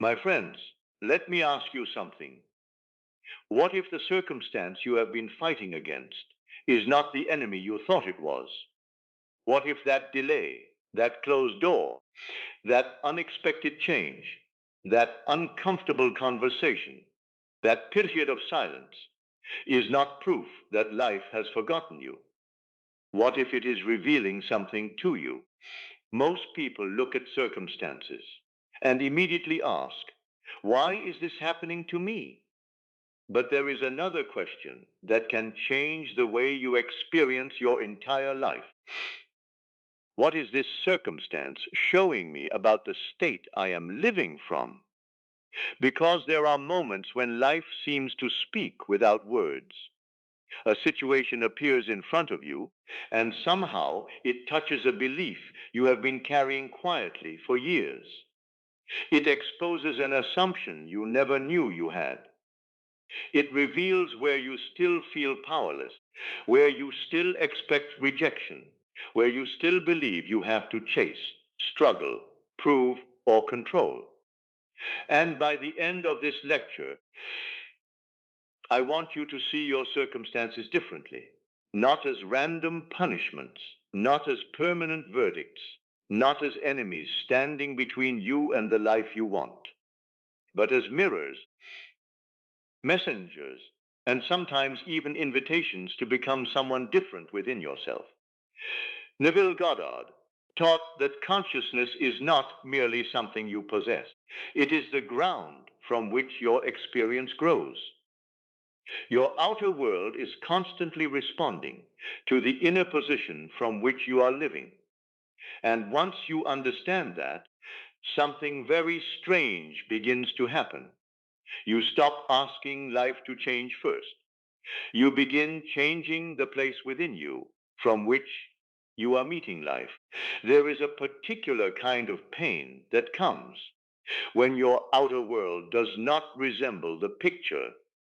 My friends, let me ask you something. What if the circumstance you have been fighting against is not the enemy you thought it was? What if that delay, that closed door, that unexpected change, that uncomfortable conversation, that period of silence is not proof that life has forgotten you? What if it is revealing something to you? Most people look at circumstances and immediately ask, why is this happening to me? But there is another question that can change the way you experience your entire life. What is this circumstance showing me about the state I am living from? Because there are moments when life seems to speak without words. A situation appears in front of you, and somehow it touches a belief you have been carrying quietly for years. It exposes an assumption you never knew you had. It reveals where you still feel powerless, where you still expect rejection, where you still believe you have to chase, struggle, prove, or control. And by the end of this lecture, I want you to see your circumstances differently, not as random punishments, not as permanent verdicts, not as enemies standing between you and the life you want, but as mirrors, messengers, and sometimes even invitations to become someone different within yourself. Neville Goddard taught that consciousness is not merely something you possess. It is the ground from which your experience grows. Your outer world is constantly responding to the inner position from which you are living. And once you understand that, something very strange begins to happen. You stop asking life to change first. You begin changing the place within you from which you are meeting life. There is a particular kind of pain that comes when your outer world does not resemble the picture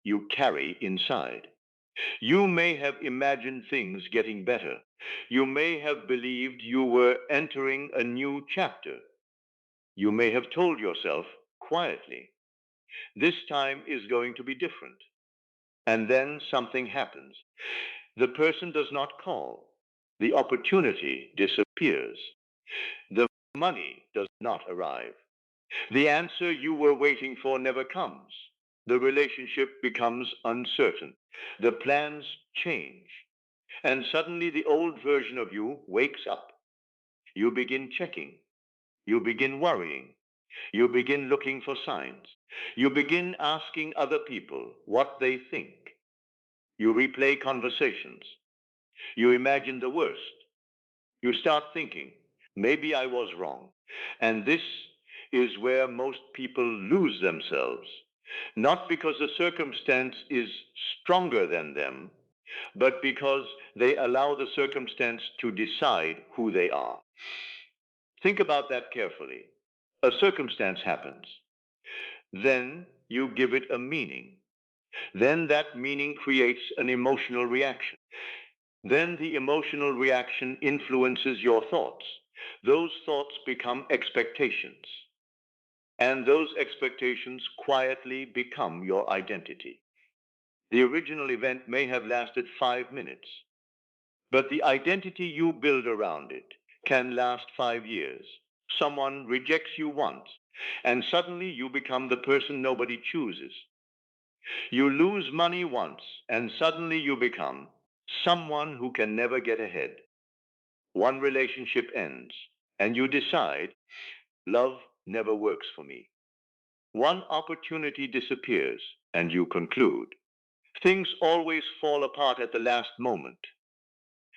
you carry inside. You may have imagined things getting better. You may have believed you were entering a new chapter. You may have told yourself quietly, this time is going to be different. And then something happens. The person does not call. The opportunity disappears. The money does not arrive. The answer you were waiting for never comes. The relationship becomes uncertain. The plans change. And suddenly the old version of you wakes up. You begin checking. You begin worrying. You begin looking for signs. You begin asking other people what they think. You replay conversations. You imagine the worst. You start thinking, maybe I was wrong. And this is where most people lose themselves. Not because the circumstance is stronger than them, but because they allow the circumstance to decide who they are. Think about that carefully. A circumstance happens. Then you give it a meaning. Then that meaning creates an emotional reaction. Then the emotional reaction influences your thoughts. Those thoughts become expectations. And those expectations quietly become your identity. The original event may have lasted 5 minutes, but the identity you build around it can last 5 years. Someone rejects you once, and suddenly you become the person nobody chooses. You lose money once, and suddenly you become someone who can never get ahead. One relationship ends, and you decide, love never works for me. One opportunity disappears, and you conclude, things always fall apart at the last moment.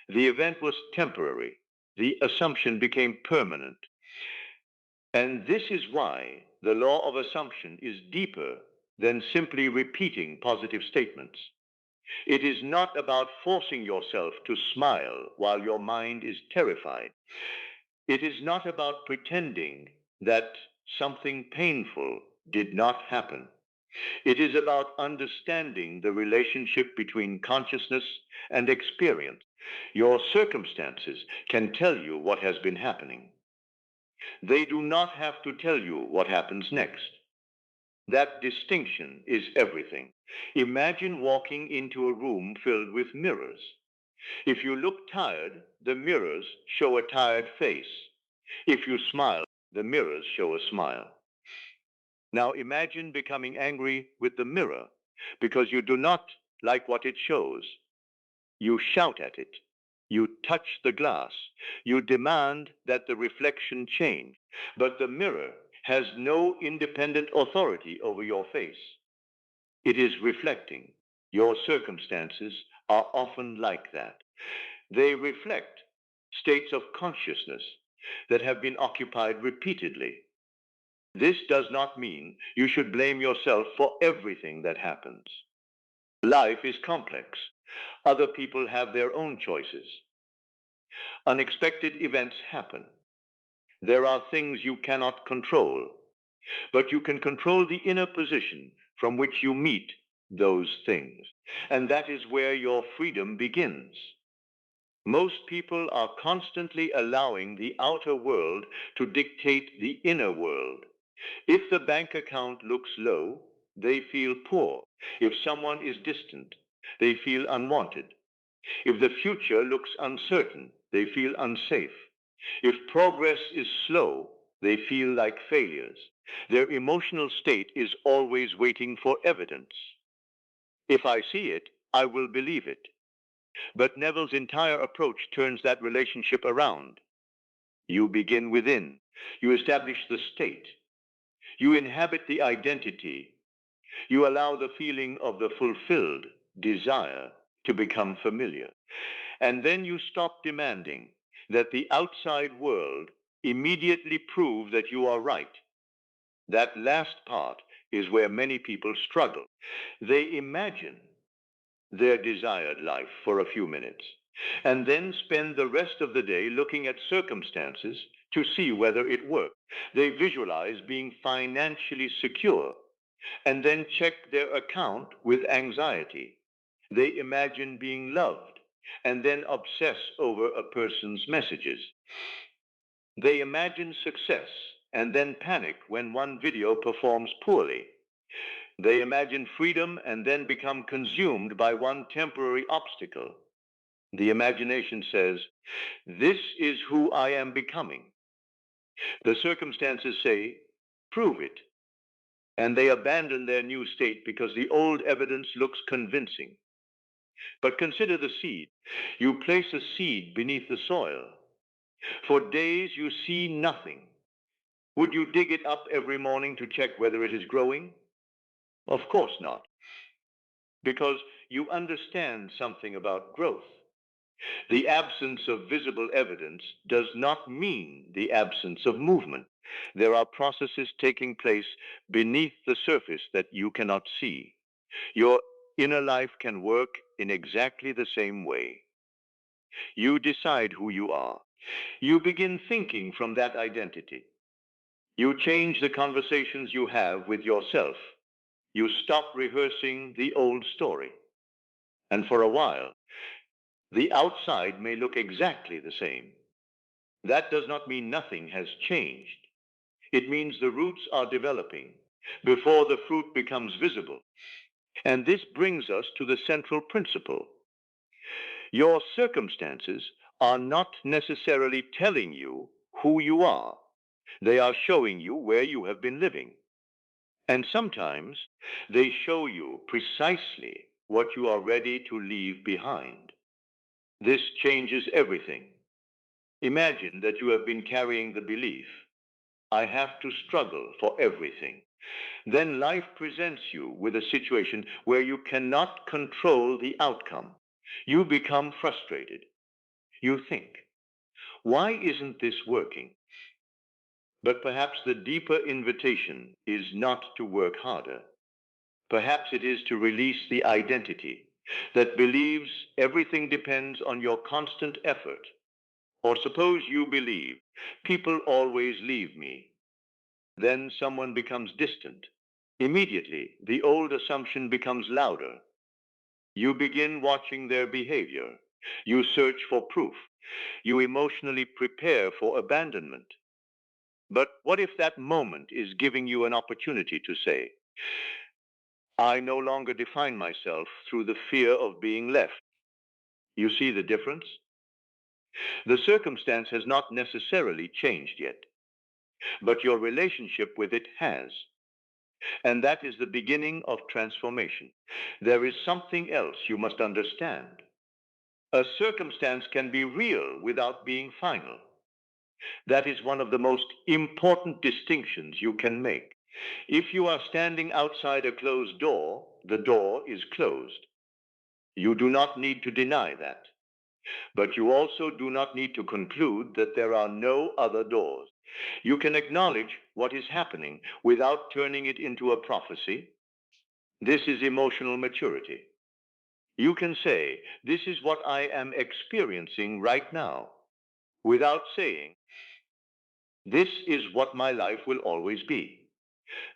The event was temporary. The assumption became permanent. And this is why the law of assumption is deeper than simply repeating positive statements. It is not about forcing yourself to smile while your mind is terrified. It is not about pretending that something painful did not happen. It is about understanding the relationship between consciousness and experience. Your circumstances can tell you what has been happening. They do not have to tell you what happens next. That distinction is everything. Imagine walking into a room filled with mirrors. If you look tired, the mirrors show a tired face. If you smile, the mirrors show a smile. Now imagine becoming angry with the mirror because you do not like what it shows. You shout at it. You touch the glass. You demand that the reflection change. But the mirror has no independent authority over your face. It is reflecting. Your circumstances are often like that. They reflect states of consciousness that have been occupied repeatedly. This does not mean you should blame yourself for everything that happens. Life is complex. Other people have their own choices. Unexpected events happen. There are things you cannot control, but you can control the inner position from which you meet those things. And that is where your freedom begins. Most people are constantly allowing the outer world to dictate the inner world. If the bank account looks low, they feel poor. If someone is distant, they feel unwanted. If the future looks uncertain, they feel unsafe. If progress is slow, they feel like failures. Their emotional state is always waiting for evidence. If I see it, I will believe it. But Neville's entire approach turns that relationship around. You begin within. You establish the state. You inhabit the identity. You allow the feeling of the fulfilled desire to become familiar. And then you stop demanding that the outside world immediately prove that you are right. That last part is where many people struggle. They imagine their desired life for a few minutes and then spend the rest of the day looking at circumstances to see whether it worked. They visualize being financially secure and then check their account with anxiety. They imagine being loved and then obsess over a person's messages. They imagine success and then panic when one video performs poorly. They imagine freedom and then become consumed by one temporary obstacle. The imagination says, "This is who I am becoming." The circumstances say, "Prove it." And they abandon their new state because the old evidence looks convincing. But consider the seed. You place a seed beneath the soil. For days you see nothing. Would you dig it up every morning to check whether it is growing? Of course not, because you understand something about growth. The absence of visible evidence does not mean the absence of movement. There are processes taking place beneath the surface that you cannot see. Your inner life can work in exactly the same way. You decide who you are. You begin thinking from that identity. You change the conversations you have with yourself. You stop rehearsing the old story. And for a while, the outside may look exactly the same. That does not mean nothing has changed. It means the roots are developing before the fruit becomes visible. And this brings us to the central principle. Your circumstances are not necessarily telling you who you are. They are showing you where you have been living. And sometimes they show you precisely what you are ready to leave behind. This changes everything. Imagine that you have been carrying the belief, "I have to struggle for everything." Then life presents you with a situation where you cannot control the outcome. You become frustrated. You think, "Why isn't this working?" But perhaps the deeper invitation is not to work harder. Perhaps it is to release the identity that believes everything depends on your constant effort. Or suppose you believe, "People always leave me." Then someone becomes distant. Immediately, the old assumption becomes louder. You begin watching their behavior. You search for proof. You emotionally prepare for abandonment. But what if that moment is giving you an opportunity to say, I no longer define myself through the fear of being left. You see the difference? The circumstance has not necessarily changed yet, but your relationship with it has. And that is the beginning of transformation. There is something else you must understand. A circumstance can be real without being final. That is one of the most important distinctions you can make. If you are standing outside a closed door, the door is closed. You do not need to deny that. But you also do not need to conclude that there are no other doors. You can acknowledge what is happening without turning it into a prophecy. This is emotional maturity. You can say, "This is what I am experiencing right now," without saying, "This is what my life will always be."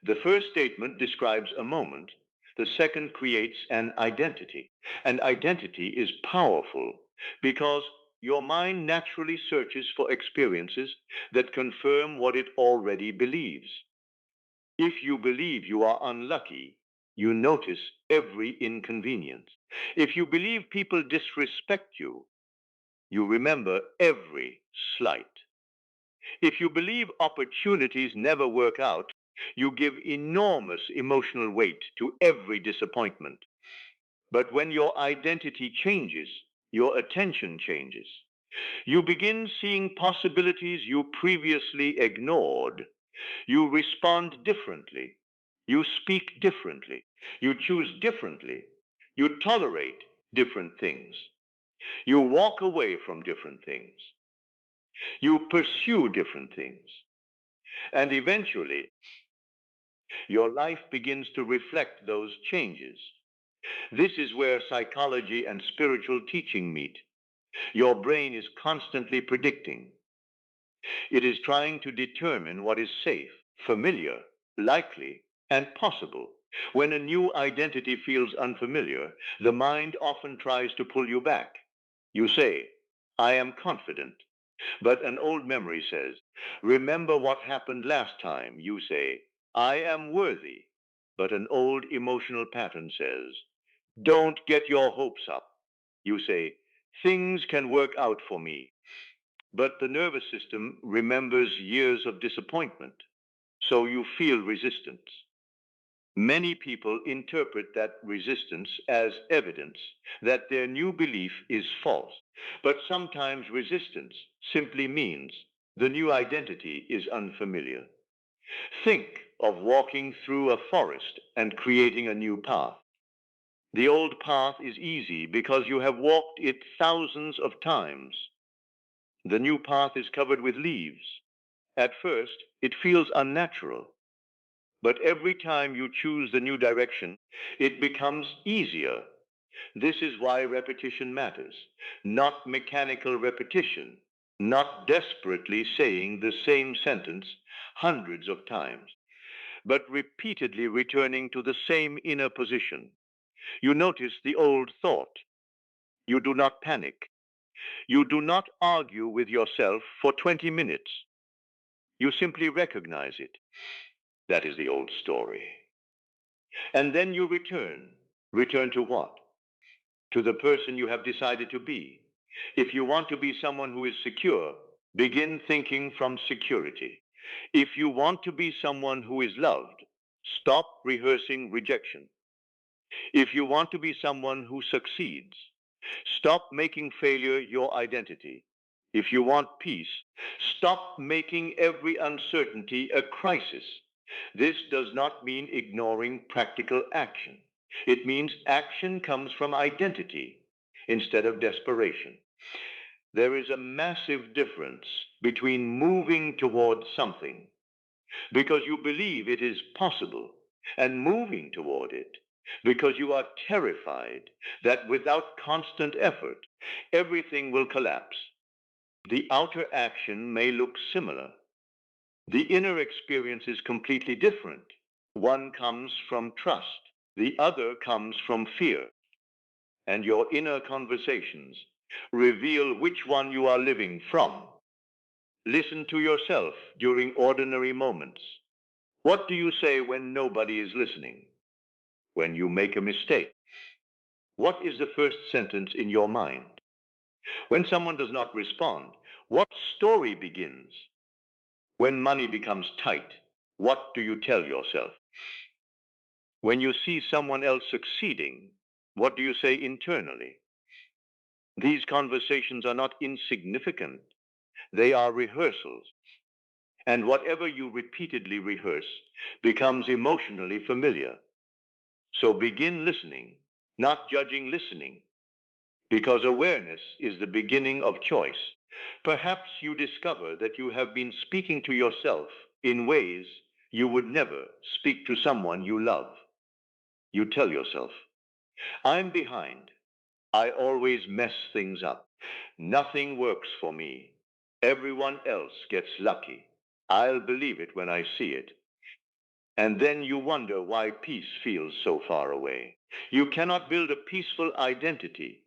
The first statement describes a moment. The second creates an identity. And identity is powerful because your mind naturally searches for experiences that confirm what it already believes. If you believe you are unlucky, you notice every inconvenience. If you believe people disrespect you, you remember every slight. If you believe opportunities never work out, you give enormous emotional weight to every disappointment. But when your identity changes, your attention changes. You begin seeing possibilities you previously ignored. You respond differently. You speak differently. You choose differently. You tolerate different things. You walk away from different things. You pursue different things. And eventually, your life begins to reflect those changes. This is where psychology and spiritual teaching meet. Your brain is constantly predicting. It is trying to determine what is safe, familiar, likely, and possible. When a new identity feels unfamiliar, the mind often tries to pull you back. You say, "I am confident." But an old memory says, "Remember what happened last time." You say, "I am worthy." But an old emotional pattern says, "Don't get your hopes up." You say, "Things can work out for me." But the nervous system remembers years of disappointment, so you feel resistance. Many people interpret that resistance as evidence that their new belief is false. But sometimes resistance simply means the new identity is unfamiliar. Think of walking through a forest and creating a new path. The old path is easy because you have walked it thousands of times. The new path is covered with leaves. At first, it feels unnatural. But every time you choose the new direction, it becomes easier. This is why repetition matters. Not mechanical repetition, not desperately saying the same sentence hundreds of times, but repeatedly returning to the same inner position. You notice the old thought. You do not panic. You do not argue with yourself for 20 minutes. You simply recognize it. That is the old story. And then you return. Return to what? To the person you have decided to be. If you want to be someone who is secure, begin thinking from security. If you want to be someone who is loved, stop rehearsing rejection. If you want to be someone who succeeds, stop making failure your identity. If you want peace, stop making every uncertainty a crisis. This does not mean ignoring practical action. It means action comes from identity instead of desperation. There is a massive difference between moving towards something because you believe it is possible and moving toward it because you are terrified that without constant effort, everything will collapse. The outer action may look similar. The inner experience is completely different. One comes from trust. The other comes from fear. And your inner conversations reveal which one you are living from. Listen to yourself during ordinary moments. What do you say when nobody is listening? When you make a mistake? What is the first sentence in your mind? When someone does not respond, what story begins? When money becomes tight, what do you tell yourself? When you see someone else succeeding, what do you say internally? These conversations are not insignificant. They are rehearsals. And whatever you repeatedly rehearse becomes emotionally familiar. So begin listening, not judging listening, because awareness is the beginning of choice. Perhaps you discover that you have been speaking to yourself in ways you would never speak to someone you love. You tell yourself, I'm behind. I always mess things up. Nothing works for me. Everyone else gets lucky. I'll believe it when I see it. And then you wonder why peace feels so far away. You cannot build a peaceful identity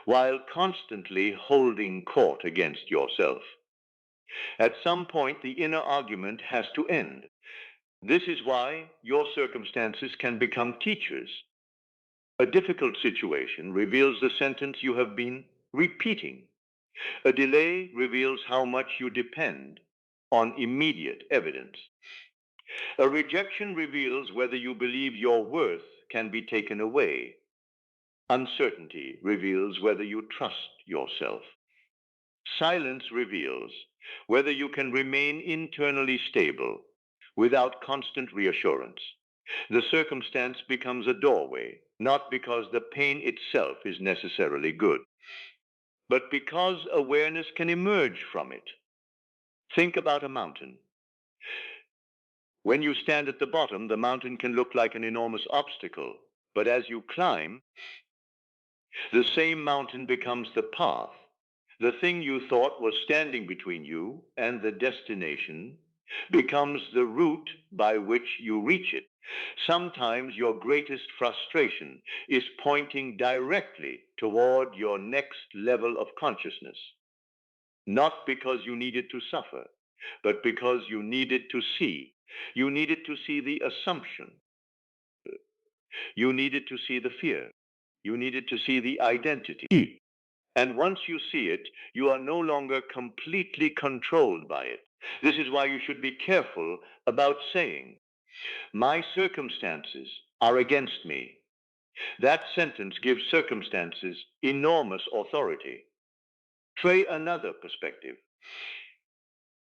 while constantly holding court against yourself. At some point, the inner argument has to end. This is why your circumstances can become teachers. A difficult situation reveals the sentence you have been repeating. A delay reveals how much you depend on immediate evidence. A rejection reveals whether you believe your worth can be taken away. Uncertainty reveals whether you trust yourself. Silence reveals whether you can remain internally stable without constant reassurance. The circumstance becomes a doorway, not because the pain itself is necessarily good, but because awareness can emerge from it. Think about a mountain. When you stand at the bottom, the mountain can look like an enormous obstacle, but as you climb, the same mountain becomes the path. The thing you thought was standing between you and the destination becomes the route by which you reach it. Sometimes your greatest frustration is pointing directly toward your next level of consciousness, not because you needed to suffer, but because you needed to see. You needed to see the assumption. You needed to see the fear. You needed to see the identity. And once you see it, you are no longer completely controlled by it. This is why you should be careful about saying, my circumstances are against me. That sentence gives circumstances enormous authority. Try another perspective.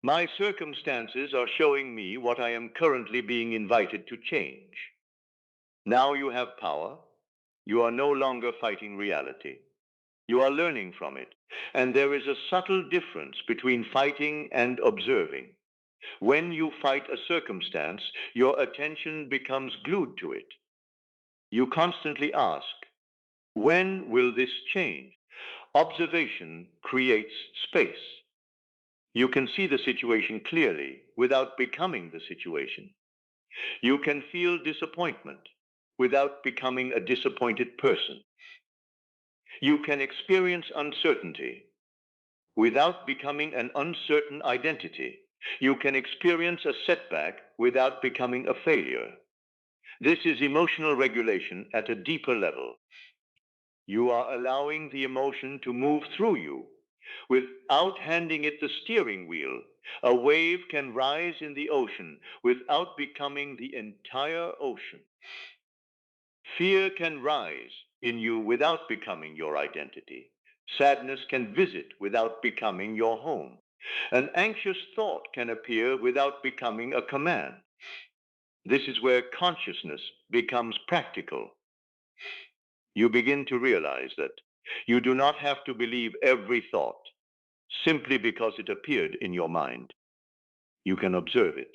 My circumstances are showing me what I am currently being invited to change. Now you have power. You are no longer fighting reality. You are learning from it. And there is a subtle difference between fighting and observing. When you fight a circumstance, your attention becomes glued to it. You constantly ask, when will this change? Observation creates space. You can see the situation clearly without becoming the situation. You can feel disappointment without becoming a disappointed person. You can experience uncertainty without becoming an uncertain identity. You can experience a setback without becoming a failure. This is emotional regulation at a deeper level. You are allowing the emotion to move through you without handing it the steering wheel. A wave can rise in the ocean without becoming the entire ocean. Fear can rise in you without becoming your identity. Sadness can visit without becoming your home. An anxious thought can appear without becoming a command. This is where consciousness becomes practical. You begin to realize that you do not have to believe every thought simply because it appeared in your mind. You can observe it.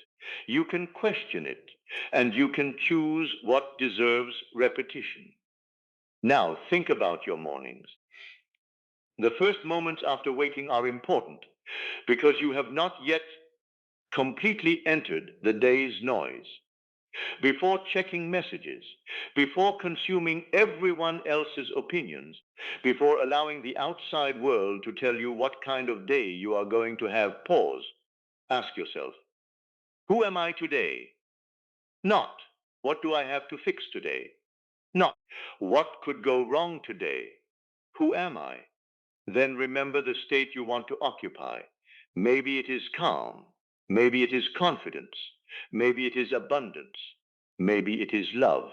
You can question it. And you can choose what deserves repetition. Now, think about your mornings. The first moments after waking are important because you have not yet completely entered the day's noise. Before checking messages, before consuming everyone else's opinions, before allowing the outside world to tell you what kind of day you are going to have, pause. Ask yourself, who am I today? Not, what do I have to fix today? Not, what could go wrong today? Who am I? Then remember the state you want to occupy. Maybe it is calm. Maybe it is confidence. Maybe it is abundance. Maybe it is love.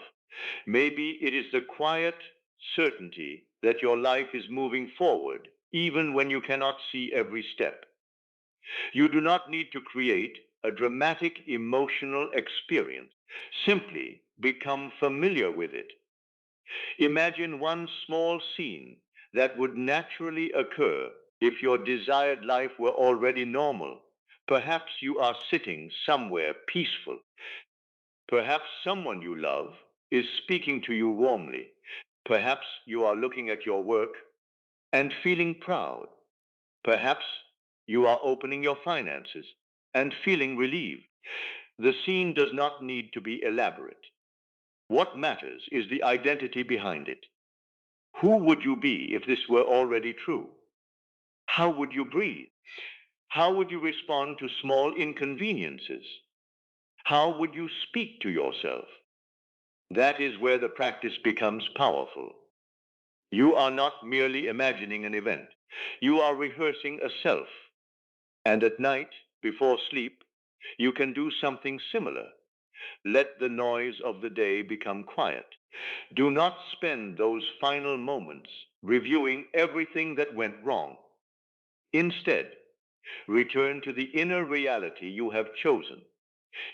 Maybe it is the quiet certainty that your life is moving forward, even when you cannot see every step. You do not need to create a dramatic emotional experience. Simply become familiar with it. Imagine one small scene that would naturally occur if your desired life were already normal. Perhaps you are sitting somewhere peaceful. Perhaps someone you love is speaking to you warmly. Perhaps you are looking at your work and feeling proud. Perhaps you are opening your finances and feeling relieved. The scene does not need to be elaborate. What matters is the identity behind it. Who would you be if this were already true? How would you breathe? How would you respond to small inconveniences? How would you speak to yourself? That is where the practice becomes powerful. You are not merely imagining an event. You are rehearsing a self. And at night, before sleep, you can do something similar. Let the noise of the day become quiet. Do not spend those final moments reviewing everything that went wrong. Instead, return to the inner reality you have chosen.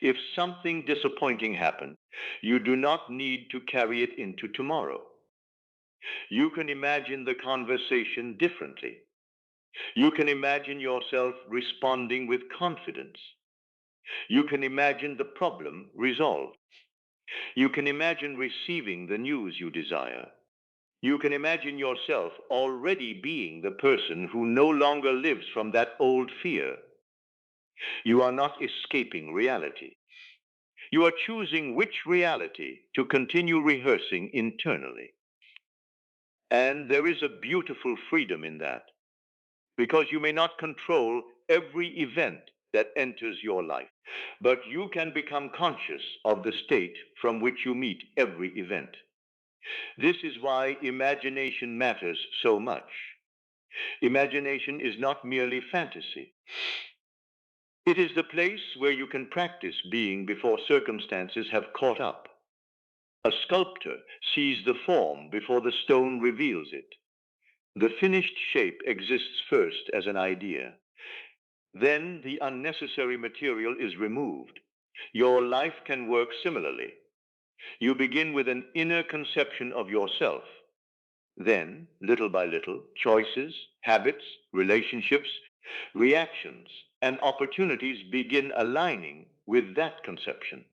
If something disappointing happened, you do not need to carry it into tomorrow. You can imagine the conversation differently. You can imagine yourself responding with confidence. You can imagine the problem resolved. You can imagine receiving the news you desire. You can imagine yourself already being the person who no longer lives from that old fear. You are not escaping reality. You are choosing which reality to continue rehearsing internally. And there is a beautiful freedom in that, because you may not control every event that enters your life, but you can become conscious of the state from which you meet every event. This is why imagination matters so much. Imagination is not merely fantasy. It is the place where you can practice being before circumstances have caught up. A sculptor sees the form before the stone reveals it. The finished shape exists first as an idea. Then the unnecessary material is removed. Your life can work similarly. You begin with an inner conception of yourself. Then, little by little, choices, habits, relationships, reactions, and opportunities begin aligning with that conception.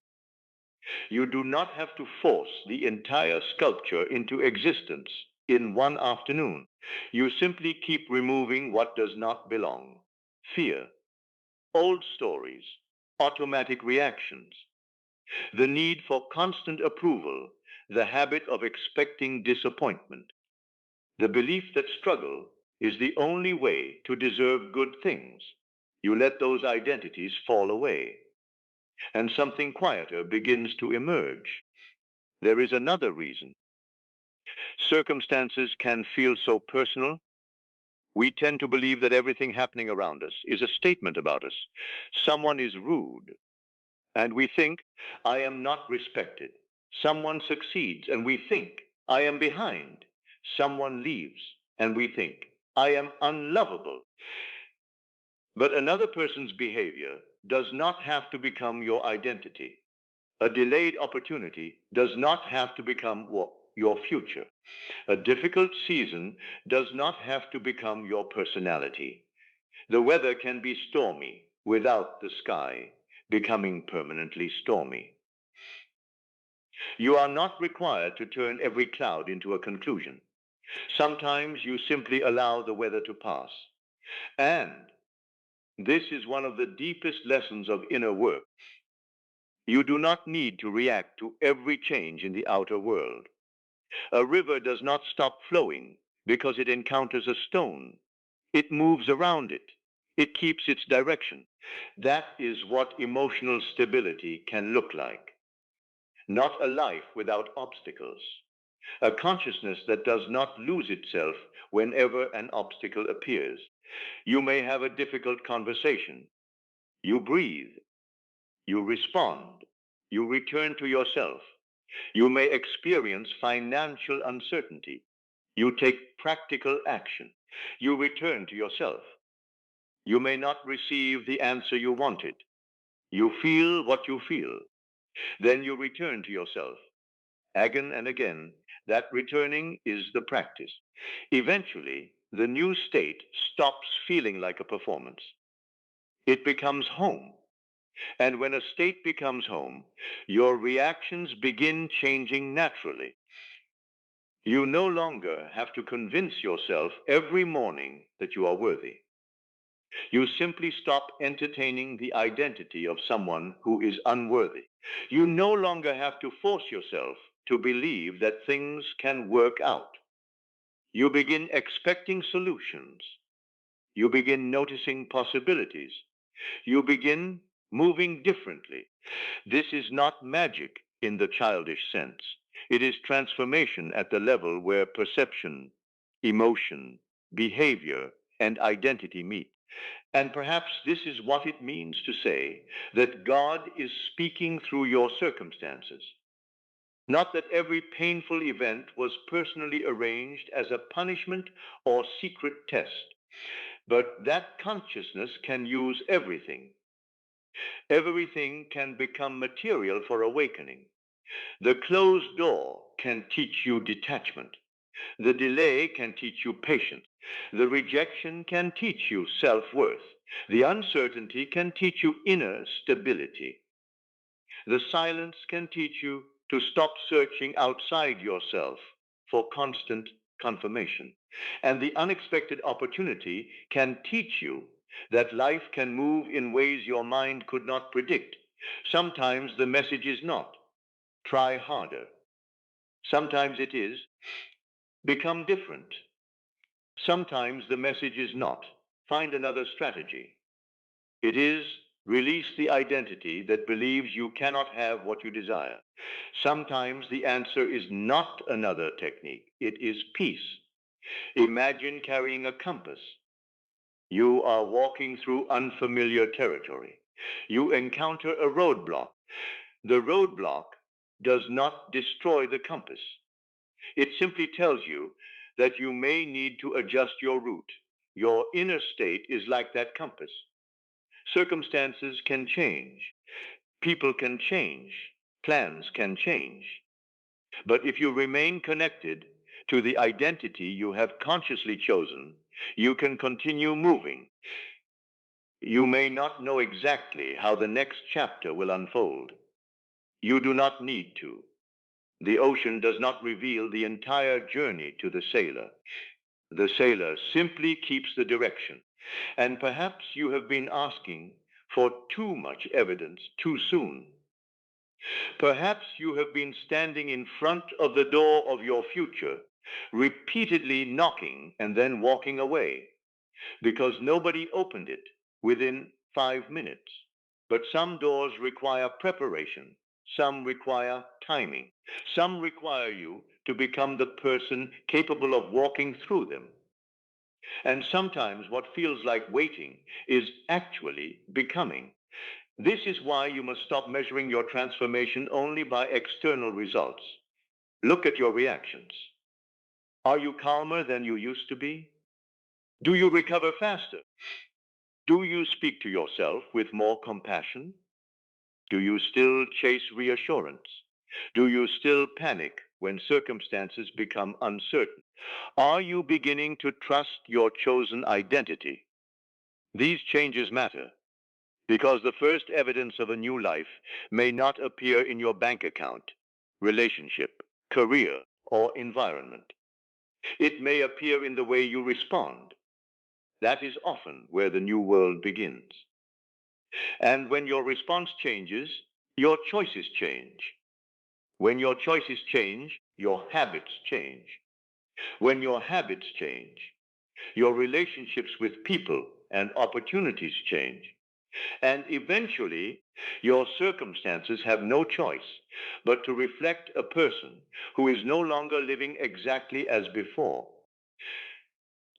You do not have to force the entire sculpture into existence in one afternoon. You simply keep removing what does not belong. Fear, old stories, automatic reactions, the need for constant approval, the habit of expecting disappointment, the belief that struggle is the only way to deserve good things. You let those identities fall away, and something quieter begins to emerge. There is another reason. Circumstances can feel so personal. We tend to believe that everything happening around us is a statement about us. Someone is rude, and we think, I am not respected. Someone succeeds, and we think, I am behind. Someone leaves, and we think, I am unlovable. But another person's behavior does not have to become your identity. A delayed opportunity does not have to become your future. A difficult season does not have to become your personality. The weather can be stormy without the sky becoming permanently stormy. You are not required to turn every cloud into a conclusion. Sometimes you simply allow the weather to pass. And this is one of the deepest lessons of inner work. You do not need to react to every change in the outer world. A river does not stop flowing because it encounters a stone. It moves around it. It keeps its direction. That is what emotional stability can look like. not a life without obstacles, a consciousness that does not lose itself whenever an obstacle appears. You may have a difficult conversation. You breathe. You respond. You return to yourself. You may experience financial uncertainty. You take practical action. You return to yourself. You may not receive the answer you wanted. You feel what you feel. Then you return to yourself. Again and again, that returning is the practice. Eventually, the new state stops feeling like a performance. It becomes home. And when a state becomes home, your reactions begin changing naturally. You no longer have to convince yourself every morning that you are worthy. You simply stop entertaining the identity of someone who is unworthy. You no longer have to force yourself to believe that things can work out. You begin expecting solutions. You begin noticing possibilities. You begin moving differently. This is not magic in the childish sense. It is transformation at the level where perception, emotion, behavior, and identity meet. And perhaps this is what it means to say that God is speaking through your circumstances. Not that every painful event was personally arranged as a punishment or secret test, but that consciousness can use everything. Everything can become material for awakening. The closed door can teach you detachment. The delay can teach you patience. The rejection can teach you self-worth. The uncertainty can teach you inner stability. The silence can teach you to stop searching outside yourself for constant confirmation. And the unexpected opportunity can teach you that life can move in ways your mind could not predict. Sometimes the message is not, try harder. Sometimes it is, become different. Sometimes the message is not, find another strategy. It is, release the identity that believes you cannot have what you desire. Sometimes the answer is not another technique, it is peace. Imagine carrying a compass. You are walking through unfamiliar territory. You encounter a roadblock. The roadblock does not destroy the compass. It simply tells you that you may need to adjust your route. Your inner state is like that compass. Circumstances can change. People can change. Plans can change. But if you remain connected to the identity you have consciously chosen, you can continue moving. You may not know exactly how the next chapter will unfold. You do not need to. The ocean does not reveal the entire journey to the sailor. The sailor simply keeps the direction. And perhaps you have been asking for too much evidence too soon. Perhaps you have been standing in front of the door of your future, repeatedly knocking and then walking away, because nobody opened it within 5 minutes. But some doors require preparation. Some require timing. Some require you to become the person capable of walking through them. And sometimes what feels like waiting is actually becoming. This is why you must stop measuring your transformation only by external results. Look at your reactions. Are you calmer than you used to be? Do you recover faster? Do you speak to yourself with more compassion? Do you still chase reassurance? Do you still panic when circumstances become uncertain? Are you beginning to trust your chosen identity? These changes matter because the first evidence of a new life may not appear in your bank account, relationship, career, or environment. It may appear in the way you respond. That is often where the new world begins. And when your response changes, your choices change. When your choices change, your habits change. When your habits change, your relationships with people and opportunities change. And eventually, Your circumstances have no choice but to reflect a person who is no longer living exactly as before.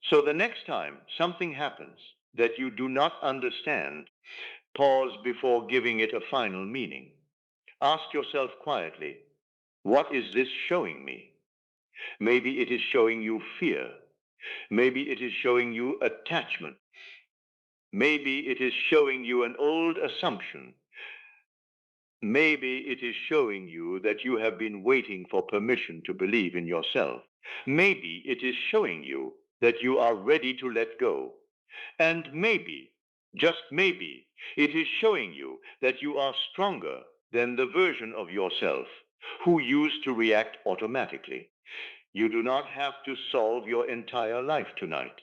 So the next time something happens that you do not understand, pause before giving it a final meaning. Ask yourself quietly, what is this showing me? Maybe it is showing you fear. Maybe it is showing you attachment. Maybe it is showing you an old assumption. Maybe it is showing you that you have been waiting for permission to believe in yourself. Maybe it is showing you that you are ready to let go. And maybe, just maybe, it is showing you that you are stronger than the version of yourself who used to react automatically. You do not have to solve your entire life tonight.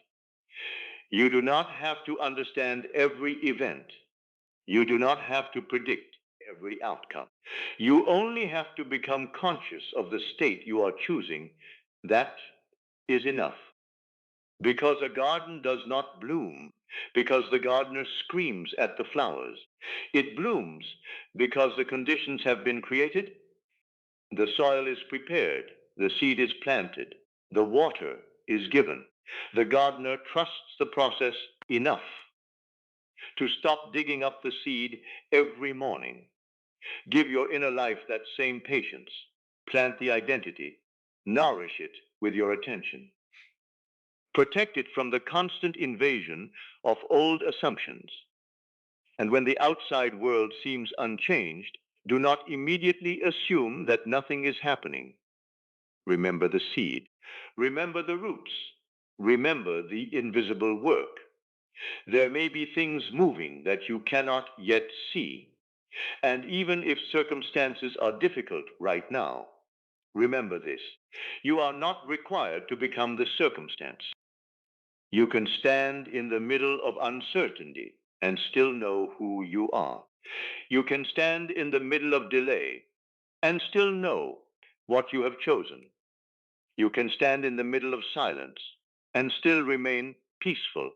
You do not have to understand every event. You do not have to predict every outcome. You only have to become conscious of the state you are choosing. That is enough. Because a garden does not bloom because the gardener screams at the flowers. It blooms because the conditions have been created, the soil is prepared, the seed is planted, the water is given. The gardener trusts the process enough to stop digging up the seed every morning. Give your inner life that same patience. Plant the identity. Nourish it with your attention. Protect it from the constant invasion of old assumptions. And when the outside world seems unchanged, do not immediately assume that nothing is happening. Remember the seed. Remember the roots. Remember the invisible work. There may be things moving that you cannot yet see. And even if circumstances are difficult right now, remember this. You are not required to become the circumstance. You can stand in the middle of uncertainty and still know who you are. You can stand in the middle of delay and still know what you have chosen. You can stand in the middle of silence and still remain peaceful.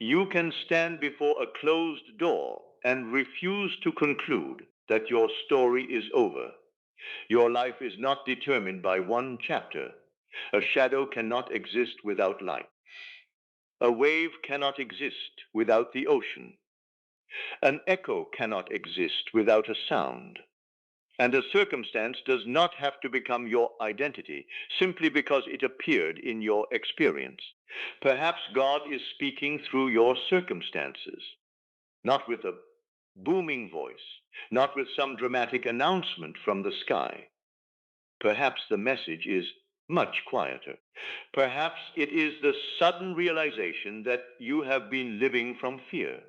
You can stand before a closed door and refuse to conclude that your story is over. Your life is not determined by one chapter. A shadow cannot exist without light. A wave cannot exist without the ocean. An echo cannot exist without a sound. And a circumstance does not have to become your identity simply because it appeared in your experience. Perhaps God is speaking through your circumstances, not with a booming voice, not with some dramatic announcement from the sky. Perhaps the message is much quieter. Perhaps it is the sudden realization that you have been living from fear.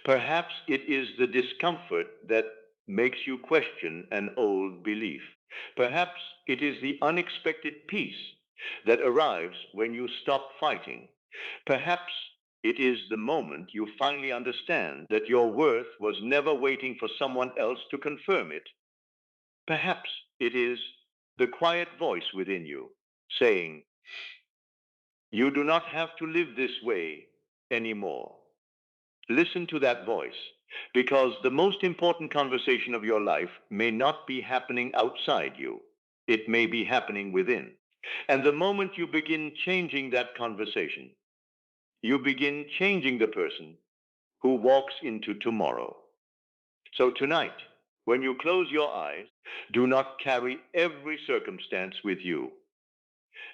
Perhaps it is the discomfort that makes you question an old belief. Perhaps it is the unexpected peace that arrives when you stop fighting. Perhaps it is the moment you finally understand that your worth was never waiting for someone else to confirm it. Perhaps it is the quiet voice within you saying, you do not have to live this way anymore. Listen to that voice, because the most important conversation of your life may not be happening outside you. It may be happening within. And the moment you begin changing that conversation, you begin changing the person who walks into tomorrow. So tonight, when you close your eyes, do not carry every circumstance with you.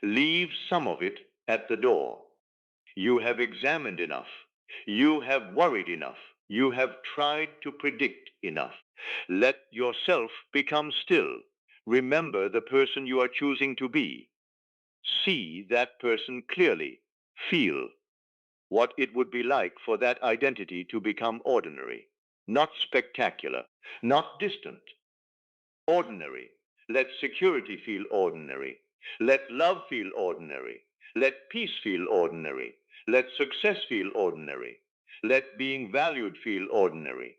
Leave some of it at the door. You have examined enough. You have worried enough. You have tried to predict enough. Let yourself become still. Remember the person you are choosing to be. See that person clearly. Feel what it would be like for that identity to become ordinary, not spectacular, not distant. Ordinary. Let security feel ordinary. Let love feel ordinary. Let peace feel ordinary. Let success feel ordinary. Let being valued feel ordinary.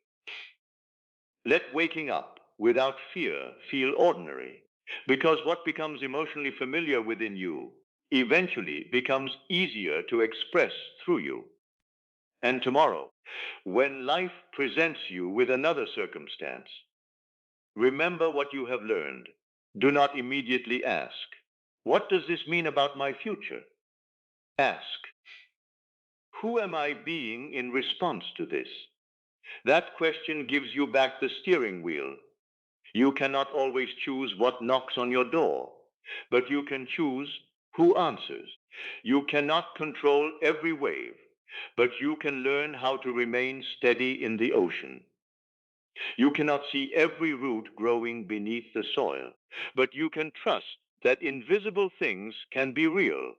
Let waking up without fear feel ordinary. Because what becomes emotionally familiar within you eventually becomes easier to express through you. And tomorrow, when life presents you with another circumstance, remember what you have learned. Do not immediately ask, what does this mean about my future? Ask, who am I being in response to this? That question gives you back the steering wheel. You cannot always choose what knocks on your door, but you can choose who answers. You cannot control every wave, but you can learn how to remain steady in the ocean. You cannot see every root growing beneath the soil, but you can trust that invisible things can be real,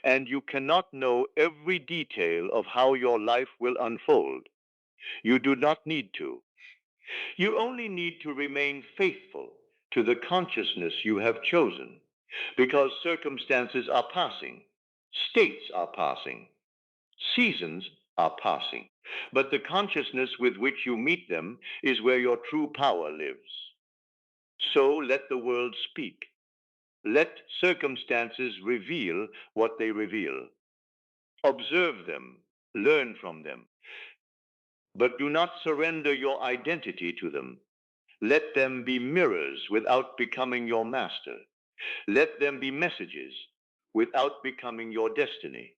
and you cannot know every detail of how your life will unfold. You do not need to. You only need to remain faithful to the consciousness you have chosen, because circumstances are passing, states are passing, seasons are passing, but the consciousness with which you meet them is where your true power lives. So let the world speak. Let circumstances reveal what they reveal. Observe them, learn from them, but do not surrender your identity to them. Let them be mirrors without becoming your master. Let them be messages without becoming your destiny.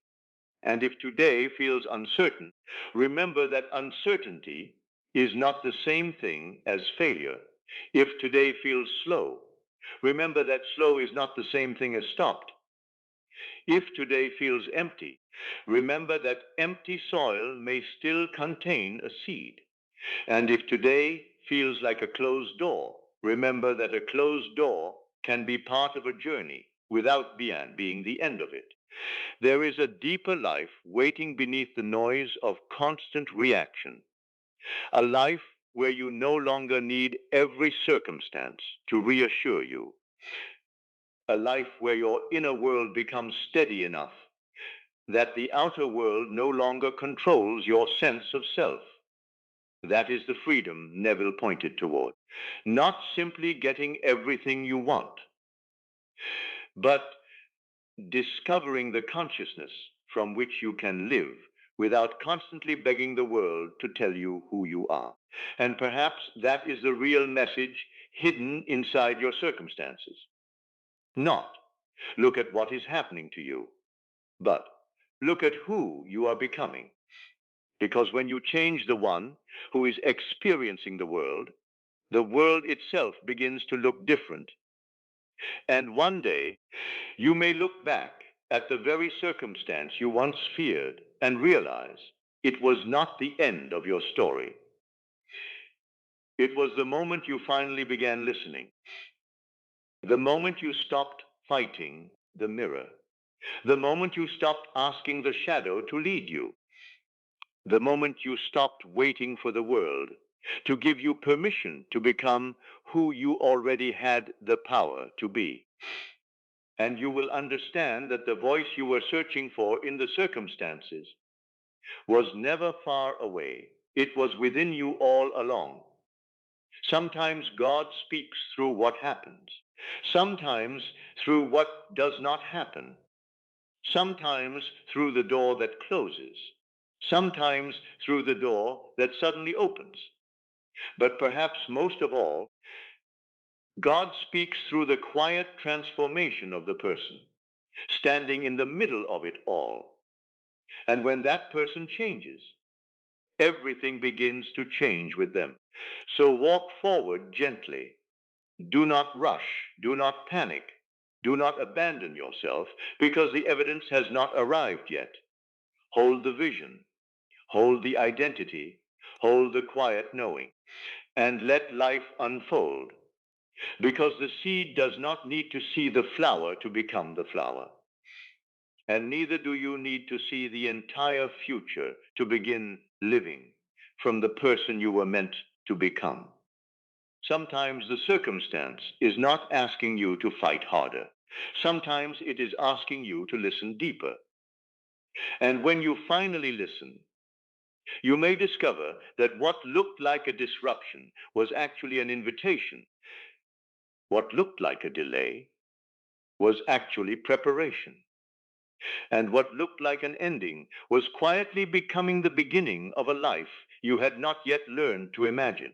And if today feels uncertain, remember that uncertainty is not the same thing as failure. If today feels slow, remember that slow is not the same thing as stopped. If today feels empty, remember that empty soil may still contain a seed. And if today feels like a closed door, remember that a closed door can be part of a journey without being the end of it. There is a deeper life waiting beneath the noise of constant reaction, a life where you no longer need every circumstance to reassure you, a life where your inner world becomes steady enough that the outer world no longer controls your sense of self. That is the freedom Neville pointed toward. Not simply getting everything you want, but discovering the consciousness from which you can live without constantly begging the world to tell you who you are. And perhaps that is the real message hidden inside your circumstances. Not look at what is happening to you, but look at who you are becoming. Because when you change the one who is experiencing the world itself begins to look different. And one day, you may look back at the very circumstance you once feared and realize it was not the end of your story. It was the moment you finally began listening, the moment you stopped fighting the mirror, the moment you stopped asking the shadow to lead you, the moment you stopped waiting for the world to give you permission to become who you already had the power to be. And you will understand that the voice you were searching for in the circumstances was never far away. It was within you all along. Sometimes God speaks through what happens, sometimes through what does not happen, sometimes through the door that closes, sometimes through the door that suddenly opens. But perhaps most of all, God speaks through the quiet transformation of the person, standing in the middle of it all. And when that person changes, everything begins to change with them. So walk forward gently. Do not rush. Do not panic. Do not abandon yourself because the evidence has not arrived yet. Hold the vision. Hold the identity. Hold the quiet knowing. And let life unfold. Because the seed does not need to see the flower to become the flower. And neither do you need to see the entire future to begin living from the person you were meant to become. Sometimes the circumstance is not asking you to fight harder. Sometimes it is asking you to listen deeper. And when you finally listen, you may discover that what looked like a disruption was actually an invitation. What looked like a delay was actually preparation. And what looked like an ending was quietly becoming the beginning of a life you had not yet learned to imagine.